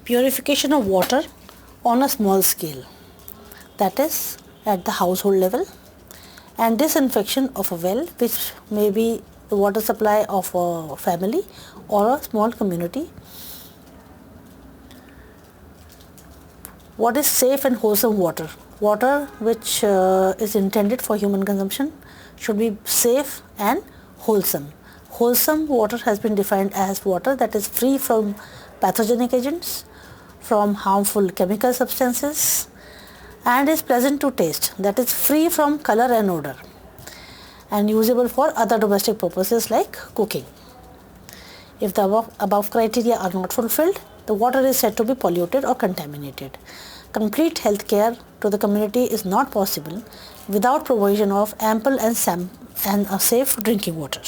Purification of water on a small scale, that is at the household level, and disinfection of a well, which may be the water supply of a family or a small community. What is safe and wholesome water? Water which is intended for human consumption should be safe and wholesome. Wholesome water has been defined as water that is free from pathogenic agents, from harmful chemical substances, and is pleasant to taste, that is free from color and odor, and usable for other domestic purposes like cooking. If the above criteria are not fulfilled, the water is said to be polluted or contaminated. Complete health care to the community is not possible without provision of ample and safe drinking water.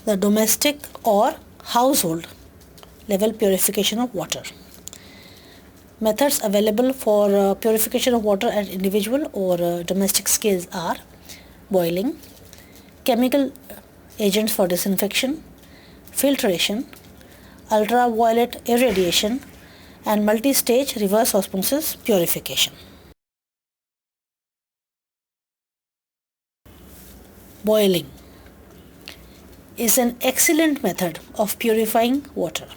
The domestic or household level purification of water. Methods available for purification of water at individual or domestic scales are boiling, chemical agents for disinfection, filtration, ultraviolet irradiation, and multi-stage reverse osmosis purification. Boiling is an excellent method of purifying water,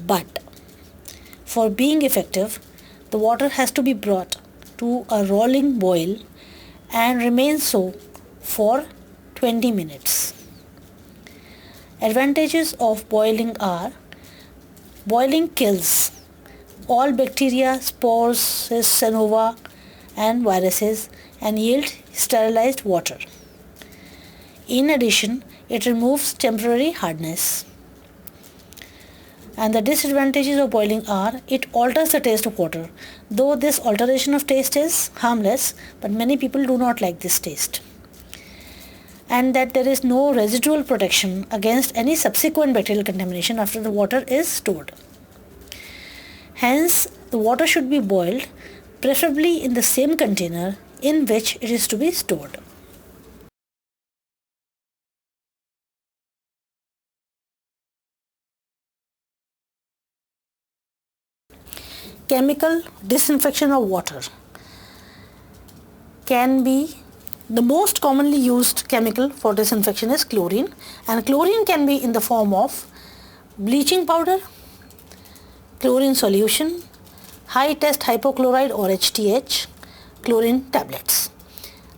but for being effective, the water has to be brought to a rolling boil and remain so for 20 minutes. Advantages of boiling are: boiling kills all bacteria, spores, cysts, ova, and viruses and yields sterilized water. In addition, it removes temporary hardness. And the disadvantages of boiling are: it alters the taste of water. Though this alteration of taste is harmless, but many people do not like this taste. And that there is no residual protection against any subsequent bacterial contamination after the water is stored. Hence, the water should be boiled, preferably in the same container in which it is to be stored. Chemical disinfection of water can be the most commonly used chemical for disinfection is chlorine, and chlorine can be in the form of bleaching powder, chlorine solution, high test hypochlorite or HTH, chlorine tablets.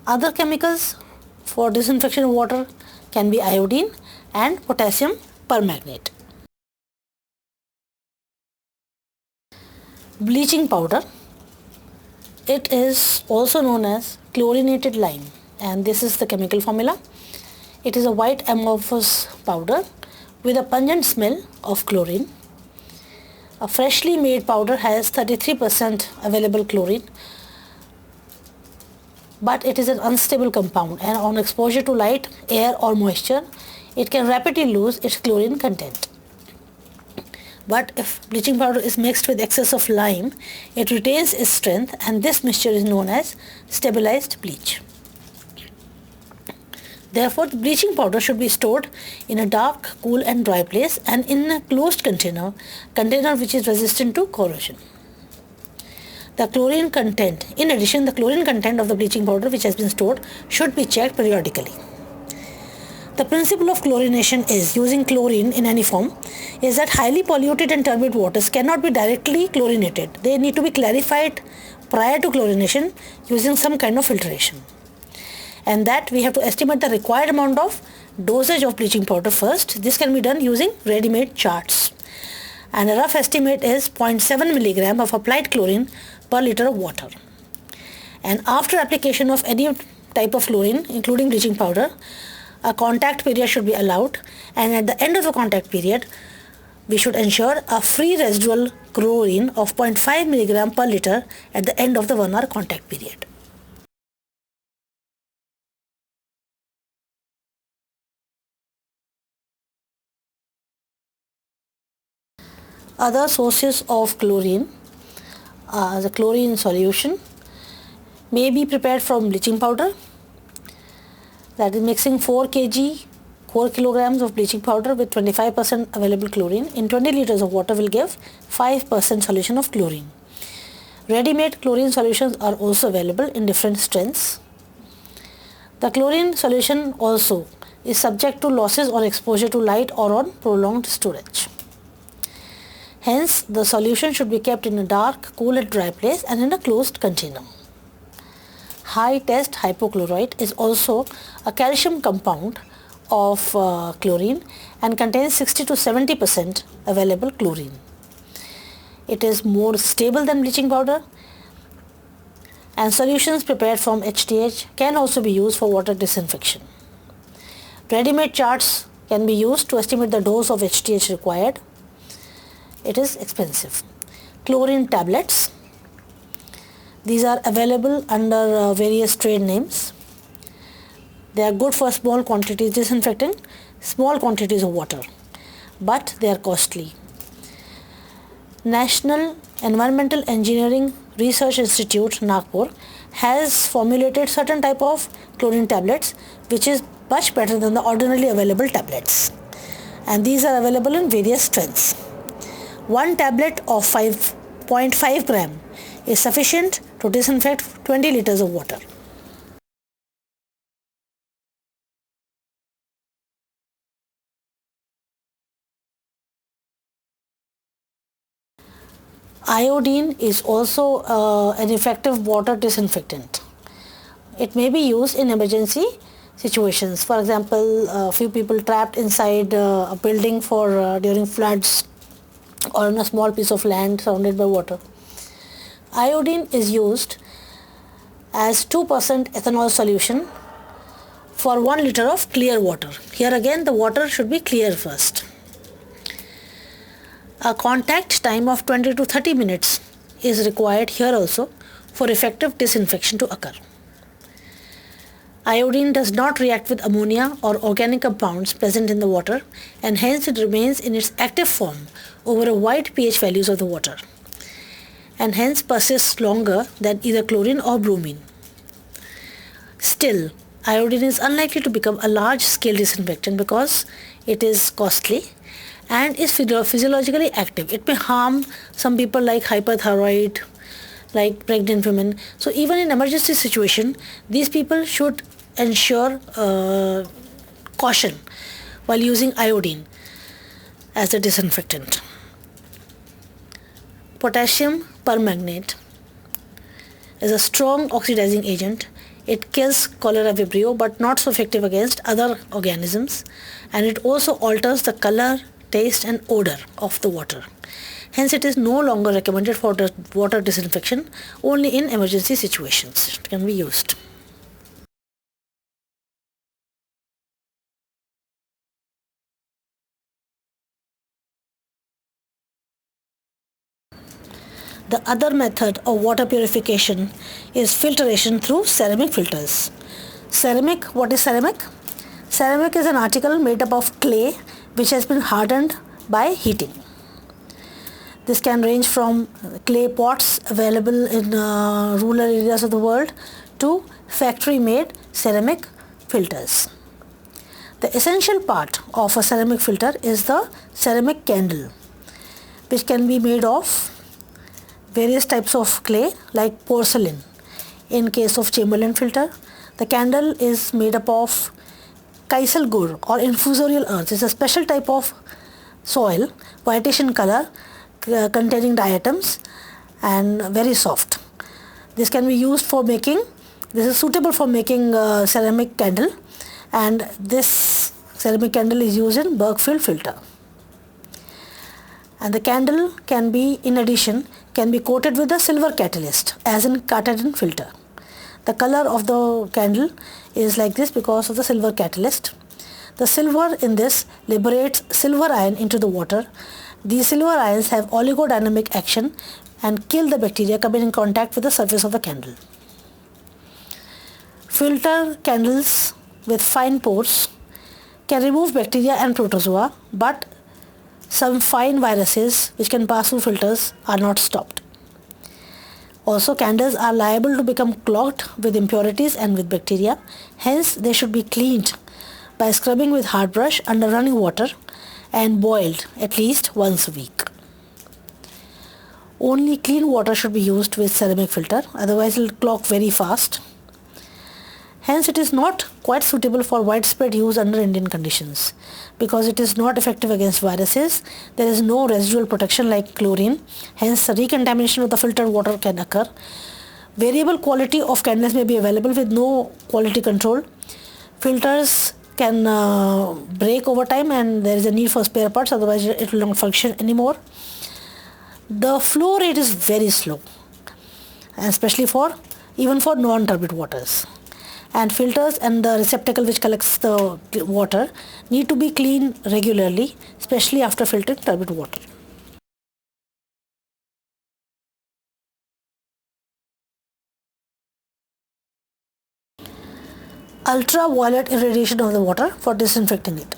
Other chemicals for disinfection of water can be iodine and potassium permanganate. Bleaching powder, it is also known as chlorinated lime, and this is the chemical formula. It is a white amorphous powder with a pungent smell of chlorine. A freshly made powder has 33% available chlorine, but it is an unstable compound, and on exposure to light, air or moisture, it can rapidly lose its chlorine content. But if bleaching powder is mixed with excess of lime, it retains its strength, and this mixture is known as stabilized bleach. Therefore, the bleaching powder should be stored in a dark, cool and dry place and in a closed container which is resistant to corrosion. The chlorine content, in addition, the chlorine content of the bleaching powder which has been stored should be checked periodically. The principle of chlorination is using chlorine in any form is that highly polluted and turbid waters cannot be directly chlorinated. They need to be clarified prior to chlorination using some kind of filtration. And that we have to estimate the required amount of dosage of bleaching powder first. This can be done using ready-made charts. And a rough estimate is 0.7 milligram of applied chlorine per liter of water. And after application of any type of chlorine, including bleaching powder, a contact period should be allowed, and at the end of the contact period, we should ensure a free residual chlorine of 0.5 milligram per liter at the end of the 1 hour contact period. Other sources of chlorine, the chlorine solution may be prepared from bleaching powder, that is mixing 4 kilograms of bleaching powder with 25% available chlorine in 20 liters of water will give 5% solution of chlorine. Ready-made chlorine solutions are also available in different strengths. The chlorine solution also is subject to losses on exposure to light or on prolonged storage. Hence, the solution should be kept in a dark, cool and dry place and in a closed container. High-test hypochlorite is also a calcium compound of chlorine and contains 60 to 70% available chlorine. It is more stable than bleaching powder, and solutions prepared from HTH can also be used for water disinfection. Ready-made charts can be used to estimate the dose of HTH required. It is expensive. Chlorine tablets. These are available under various trade names. They are good for small quantities disinfecting small quantities of water, but they are costly. National Environmental Engineering Research Institute, Nagpur, has formulated certain type of chlorine tablets which is much better than the ordinarily available tablets, and these are available in various strengths. One tablet of 5.5 gram is sufficient to disinfect 20 liters of water. Iodine is also an effective water disinfectant. It may be used in emergency situations. For example, a few people trapped inside a building during floods or on a small piece of land surrounded by water. Iodine is used as 2% ethanol solution for 1 liter of clear water. Here again the water should be clear first. A contact time of 20 to 30 minutes is required here also for effective disinfection to occur. Iodine does not react with ammonia or organic compounds present in the water, and hence it remains in its active form over a wide pH values of the water, and hence persists longer than either chlorine or bromine. Still, iodine is unlikely to become a large-scale disinfectant because it is costly and is physiologically active. It may harm some people like hyperthyroid, like pregnant women. So even in emergency situation, these people should ensure caution while using iodine as a disinfectant. Potassium permanganate is a strong oxidizing agent. It kills cholera vibrio but not so effective against other organisms, and it also alters the color, taste and odor of the water. Hence it is no longer recommended for water disinfection. Only in emergency situations it can be used. The other method of water purification is filtration through ceramic filters. Ceramic, what is ceramic? Ceramic is an article made up of clay which has been hardened by heating. This can range from clay pots available in rural areas of the world to factory-made ceramic filters. The essential part of a ceramic filter is the ceramic candle, which can be made of various types of clay like porcelain. In case of Chamberlain filter, the candle is made up of Kaisal gur or infusorial earth. It's a special type of soil, whitish in color, containing diatoms and very soft. This can be used for making, this is suitable for making ceramic candle, and this ceramic candle is used in Bergfield filter. And the candle can be, in addition, can be coated with a silver catalyst as in Cartesian filter. The color of the candle is like this because of the silver catalyst. The silver in this liberates silver ion into the water. These silver ions have oligodynamic action and kill the bacteria coming in contact with the surface of the candle. Filter candles with fine pores can remove bacteria and protozoa, but some fine viruses which can pass through filters are not stopped. Also, candles are liable to become clogged with impurities and with bacteria. Hence, they should be cleaned by scrubbing with hard brush under running water and boiled at least once a week. Only clean water should be used with ceramic filter, otherwise it will clog very fast. Hence, it is not quite suitable for widespread use under Indian conditions because it is not effective against viruses. There is no residual protection like chlorine. Hence, recontamination of the filtered water can occur. Variable quality of candles may be available with no quality control. Filters can break over time and there is a need for spare parts, otherwise it will not function anymore. The flow rate is very slow, especially even for non-turbid waters. And filters and the receptacle which collects the water need to be cleaned regularly, especially after filtering turbid water. Ultraviolet irradiation of the water for disinfecting it.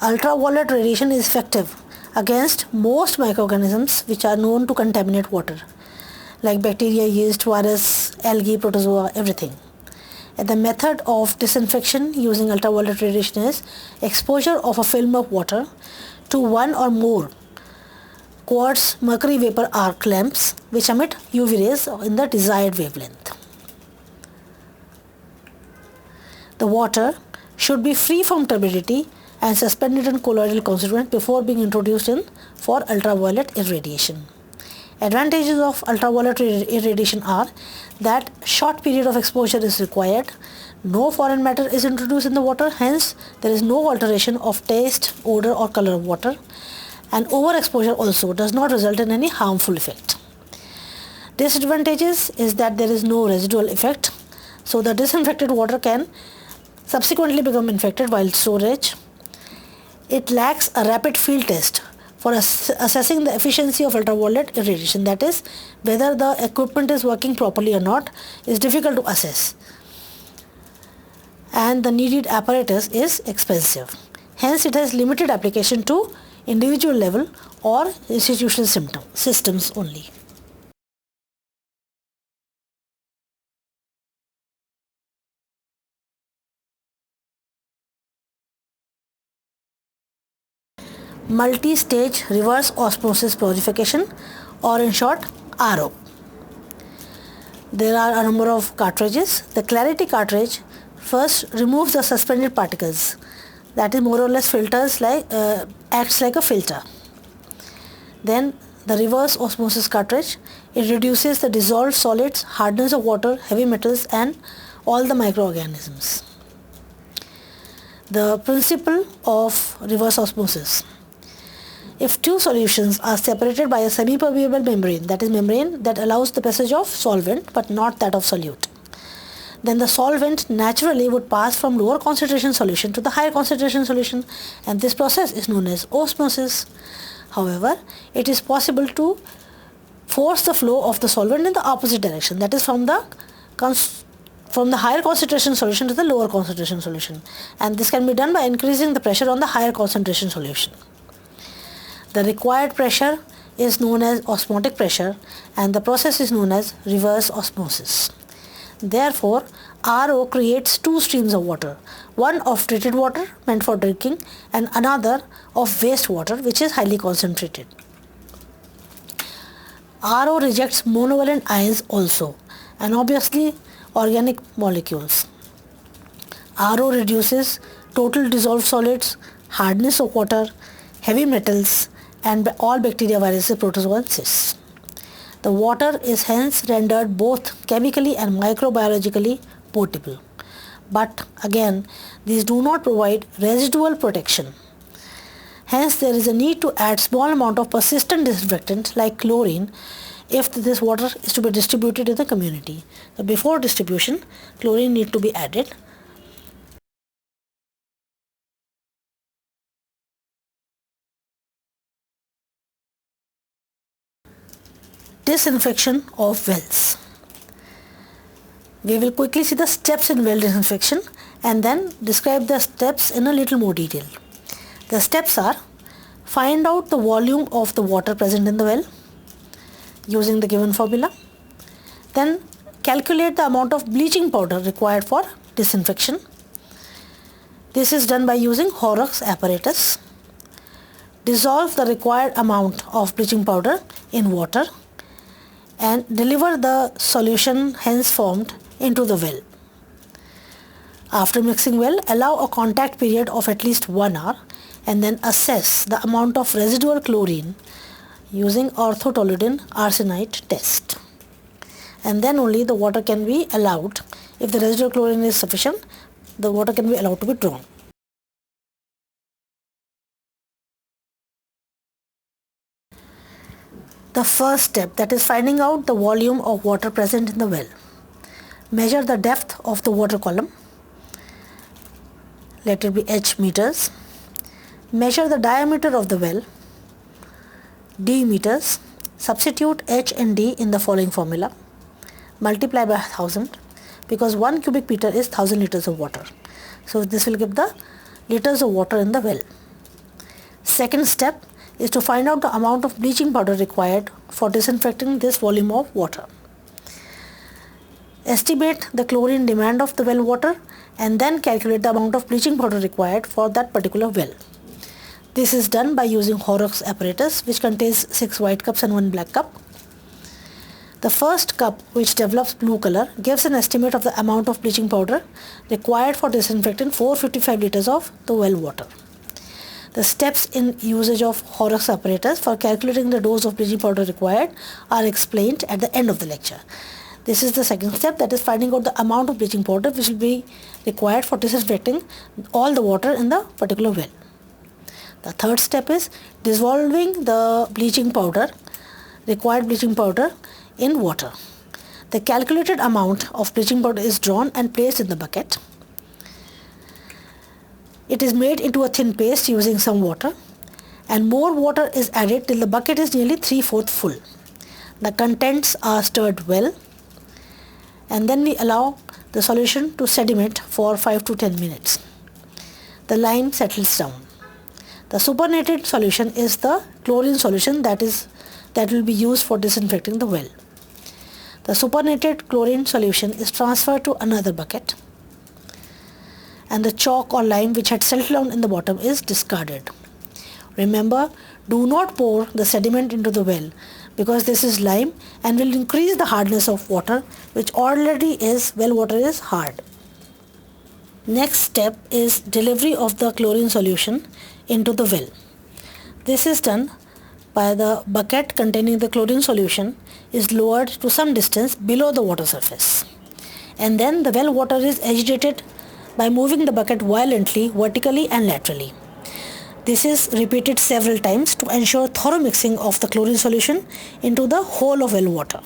Ultraviolet radiation is effective against most microorganisms which are known to contaminate water, like bacteria, yeast, virus, algae, protozoa, everything. And the method of disinfection using ultraviolet radiation is exposure of a film of water to one or more quartz mercury vapor arc lamps which emit UV rays in the desired wavelength. The water should be free from turbidity and suspended in colloidal constituent before being introduced in for ultraviolet irradiation. Advantages of ultraviolet irradiation are that short period of exposure is required, no foreign matter is introduced in the water, hence there is no alteration of taste, odor or color of water, and overexposure also does not result in any harmful effect. Disadvantages is that there is no residual effect, so the disinfected water can subsequently become infected while storage. It lacks a rapid field test for assessing the efficiency of ultraviolet irradiation, that is, whether the equipment is working properly or not is difficult to assess, and the needed apparatus is expensive. Hence, it has limited application to individual level or institutional systems only. Multi-stage reverse osmosis purification, or in short RO. There are a number of cartridges. The clarity cartridge first removes the suspended particles, that is more or less acts like a filter. Then the reverse osmosis cartridge, it reduces the dissolved solids, hardness of water, heavy metals and all the microorganisms. The principle of reverse osmosis. If two solutions are separated by a semi-permeable membrane, that is membrane that allows the passage of solvent but not that of solute, then the solvent naturally would pass from lower concentration solution to the higher concentration solution, and this process is known as osmosis. However, it is possible to force the flow of the solvent in the opposite direction, that is from the higher concentration solution to the lower concentration solution, and this can be done by increasing the pressure on the higher concentration solution. The required pressure is known as osmotic pressure and the process is known as reverse osmosis. Therefore, RO creates two streams of water, one of treated water meant for drinking and another of wastewater which is highly concentrated. RO rejects monovalent ions also and obviously organic molecules. RO reduces total dissolved solids, hardness of water, heavy metals and all bacteria, viruses, protozoa and cysts. The water is hence rendered both chemically and microbiologically potable. But again, these do not provide residual protection. Hence, there is a need to add small amount of persistent disinfectant like chlorine if this water is to be distributed in the community. So before distribution, chlorine need to be added. Disinfection of wells. We will quickly see the steps in well disinfection and then describe the steps in a little more detail. The steps are: find out the volume of the water present in the well using the given formula. Then calculate the amount of bleaching powder required for disinfection. This is done by using Horrocks apparatus. Dissolve the required amount of bleaching powder in water and deliver the solution hence formed into the well. After mixing well, allow a contact period of at least 1 hour and then assess the amount of residual chlorine using ortho-toluidine arsenite test. And then only the water can be allowed. If the residual chlorine is sufficient, the water can be allowed to be drawn. The first step, that is finding out the volume of water present in the well. Measure the depth of the water column. Let it be h meters. Measure the diameter of the well, d meters. Substitute h and d in the following formula. Multiply by 1000 because 1 cubic meter is 1000 liters of water. So this will give the liters of water in the well. Second step is to find out the amount of bleaching powder required for disinfecting this volume of water. Estimate the chlorine demand of the well water and then calculate the amount of bleaching powder required for that particular well. This is done by using Horrocks apparatus, which contains 6 white cups and 1 black cup. The first cup, which develops blue color, gives an estimate of the amount of bleaching powder required for disinfecting 455 liters of the well water. The steps in usage of Horrocks apparatus for calculating the dose of bleaching powder required are explained at the end of the lecture. This is the second step, that is finding out the amount of bleaching powder which will be required for disinfecting all the water in the particular well. The third step is dissolving the bleaching powder, required bleaching powder in water. The calculated amount of bleaching powder is drawn and placed in the bucket. It is made into a thin paste using some water and more water is added till the bucket is nearly 3/4 full. The contents are stirred well and then we allow the solution to sediment for 5 to 10 minutes. The lime settles down. The supernated solution is the chlorine solution that will be used for disinfecting the well. The supernated chlorine solution is transferred to another bucket and the chalk or lime which had settled down in the bottom is discarded. Remember, do not pour the sediment into the well because this is lime and will increase the hardness of water, which already is, well water is hard. Next step is delivery of the chlorine solution into the well. This is done by the bucket containing the chlorine solution is lowered to some distance below the water surface. And then the well water is agitated by moving the bucket violently, vertically and laterally. This is repeated several times to ensure thorough mixing of the chlorine solution into the whole of well water.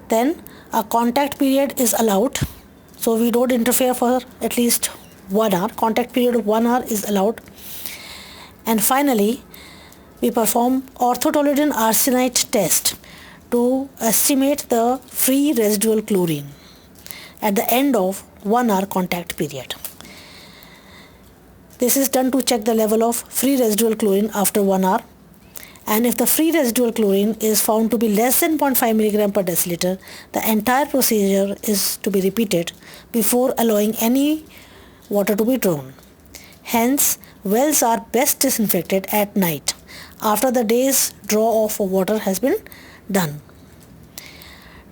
Then a contact period is allowed, so we don't interfere for at least 1 hour. Contact period of 1 hour is allowed. And finally, we perform ortho-toluidine arsenite test to estimate the free residual chlorine at the end of 1 hour contact period. This is done to check the level of free residual chlorine after 1 hour, and if the free residual chlorine is found to be less than 0.5 mg per deciliter, the entire procedure is to be repeated before allowing any water to be drawn. Hence, wells are best disinfected at night after the day's draw off of water has been done.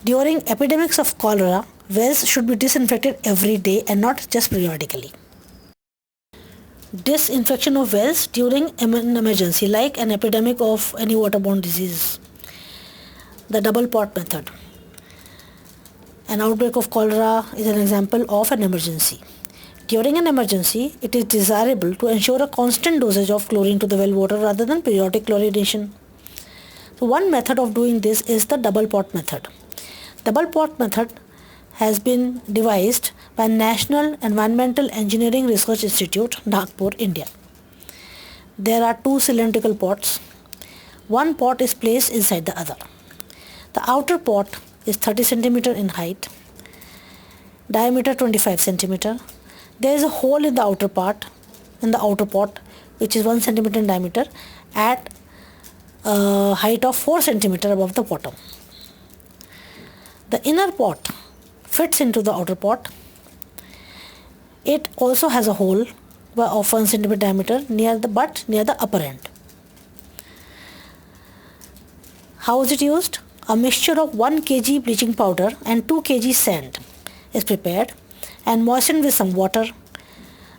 During epidemics of cholera, wells should be disinfected every day and not just periodically. Disinfection of wells during an emergency, like an epidemic of any waterborne disease. The double pot method. An outbreak of cholera is an example of an emergency. During an emergency, it is desirable to ensure a constant dosage of chlorine to the well water rather than periodic chlorination. So one method of doing this is the double pot method. Double pot method has been devised by National Environmental Engineering Research Institute, Nagpur, India. There are 2 cylindrical pots. One pot is placed inside the other. The outer pot is 30 cm in height, diameter 25 cm. There is a hole in the outer pot, which is 1 cm in diameter at a height of 4 cm above the bottom. The inner pot fits into the outer pot. It also has a hole of 1 cm diameter near the upper end. How is it used? A mixture of 1 kg bleaching powder and 2 kg sand is prepared and moistened with some water.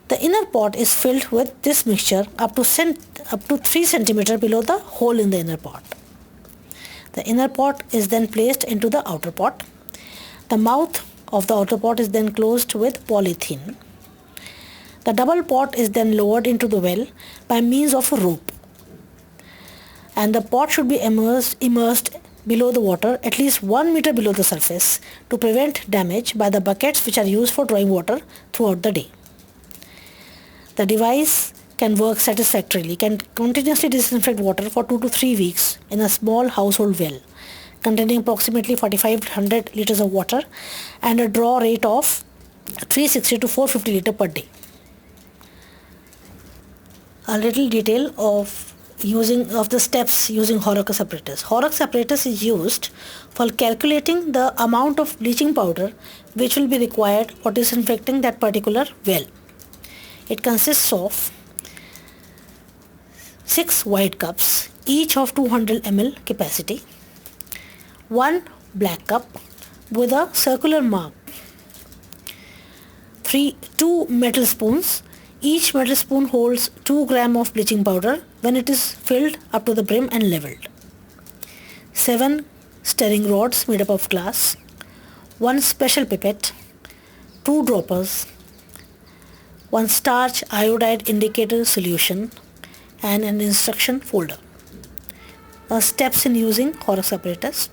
The inner pot is filled with this mixture up to 3 cm below the hole in the inner pot. The inner pot is then placed into the outer pot. The mouth of the outer pot is then closed with polythene. The double pot is then lowered into the well by means of a rope. And the pot should be immersed below the water at least 1 meter below the surface to prevent damage by the buckets which are used for drawing water throughout the day. The device can work satisfactorily, can continuously disinfect water for 2 to 3 weeks in a small household well containing approximately 4500 liters of water and a draw rate of 360 to 450 liters per day. A little detail of the steps using Horrocks apparatus. Horrocks apparatus is used for calculating the amount of bleaching powder which will be required for disinfecting that particular well. It consists of 6 wide cups, each of 200 ml capacity, 1 black cup with a circular mark, 2 metal spoons. Each metal spoon holds 2 grams of bleaching powder when it is filled up to the brim and leveled. 7 stirring rods made up of glass, 1 special pipette, 2 droppers, 1 starch iodide indicator solution, and an instruction folder. Steps in using Horrocks apparatus.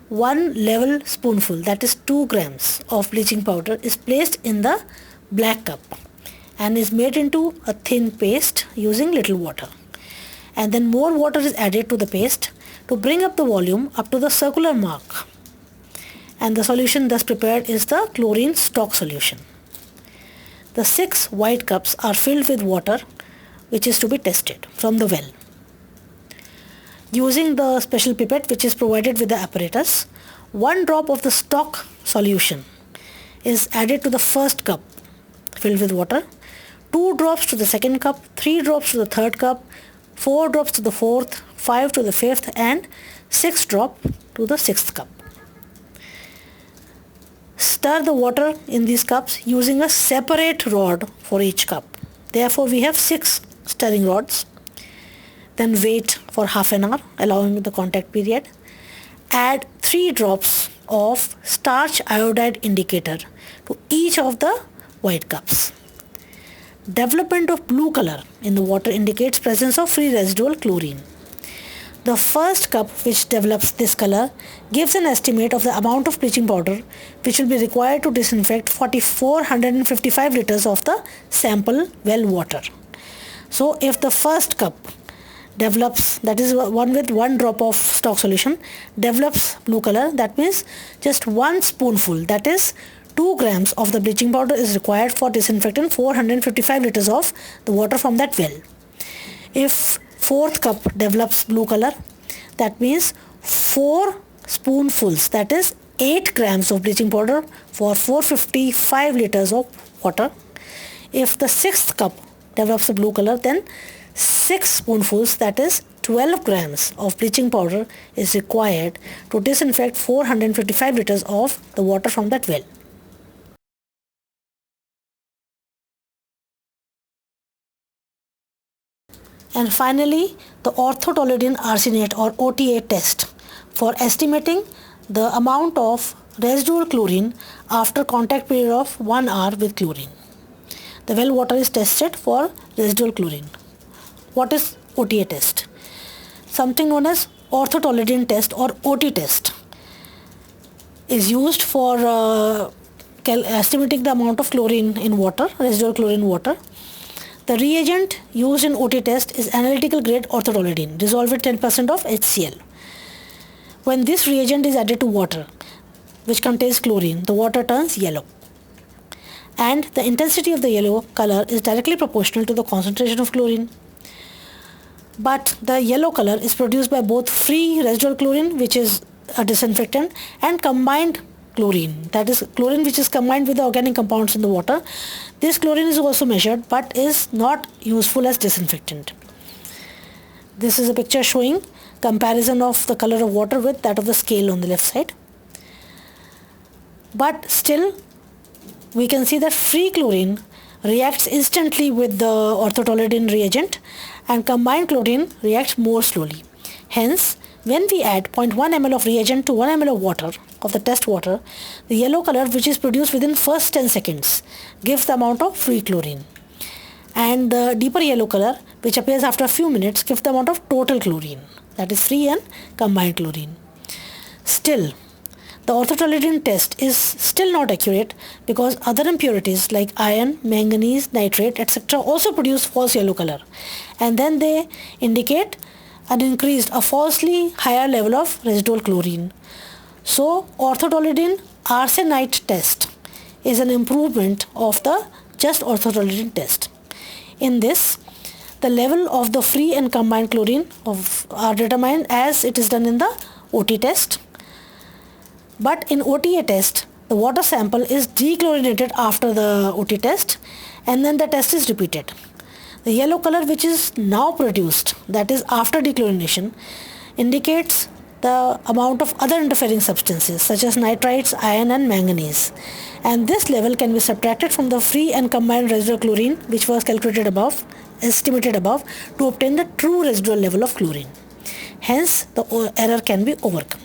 1 level spoonful, that is 2 grams of bleaching powder, is placed in the black cup and is made into a thin paste using little water. And then more water is added to the paste to bring up the volume up to the circular mark. And the solution thus prepared is the chlorine stock solution. The 6 white cups are filled with water which is to be tested from the well. Using the special pipette which is provided with the apparatus, 1 drop of the stock solution is added to the first cup filled with water, 2 drops to the second cup, 3 drops to the third cup, 4 drops to the fourth, 5 to the fifth, and 6 drops to the sixth cup. Stir the water in these cups using a separate rod for each cup. Therefore, we have 6 stirring rods. Then wait for half an hour, allowing the contact period. Add 3 drops of starch iodide indicator to each of the white cups. Development of blue color in the water indicates presence of free residual chlorine. The first cup which develops this color gives an estimate of the amount of bleaching powder which will be required to disinfect 4,455 liters of the sample well water. So if the first cup develops, that is one with 1 drop of stock solution, develops blue color, that means just 1 spoonful, that is 2 grams of the bleaching powder is required for disinfecting 455 liters of the water from that well. If fourth cup develops blue color, that means 4 spoonfuls, that is 8 grams of bleaching powder for 455 liters of water. If the sixth cup develops a blue color, then 6 spoonfuls, that is 12 grams of bleaching powder is required to disinfect 455 liters of the water from that well. And finally, the orthotoledone arsenate or OTA test for estimating the amount of residual chlorine after contact period of 1 hour with chlorine. The well water is tested for residual chlorine. What is OTA test? Something known as orthotoledone test or OT test is used for estimating the amount of chlorine in water, residual chlorine water. The reagent used in OT test is analytical grade orthotoledone dissolved with 10% of HCl. When this reagent is added to water which contains chlorine, the water turns yellow. And the intensity of the yellow color is directly proportional to the concentration of chlorine. But the yellow color is produced by both free residual chlorine which is a disinfectant, and combined chlorine, that is chlorine which is combined with the organic compounds in the water. This chlorine is also measured but is not useful as disinfectant. This is a picture showing comparison of the color of water with that of the scale on the left side. But still we can see that free chlorine reacts instantly with the orthotoledine reagent and combined chlorine reacts more slowly. Hence, when we add 0.1 ml of reagent to 1 ml of water, of the test water, the yellow color which is produced within first 10 seconds gives the amount of free chlorine. And the deeper yellow color which appears after a few minutes gives the amount of total chlorine, that is free and combined chlorine. Still, the orthotoledine test is still not accurate because other impurities like iron, manganese, nitrate, etc. also produce false yellow color, and then they indicate a falsely higher level of residual chlorine. So orthotoledine arsenite test is an improvement of the just orthotoledine test. In this, the level of the free and combined chlorine are determined as it is done in the OT test. But in OTA test, the water sample is dechlorinated after the OT test and then the test is repeated. The yellow color which is now produced, that is after dechlorination, indicates the amount of other interfering substances such as nitrites, iron and manganese. And this level can be subtracted from the free and combined residual chlorine which was estimated above to obtain the true residual level of chlorine. Hence, the error can be overcome.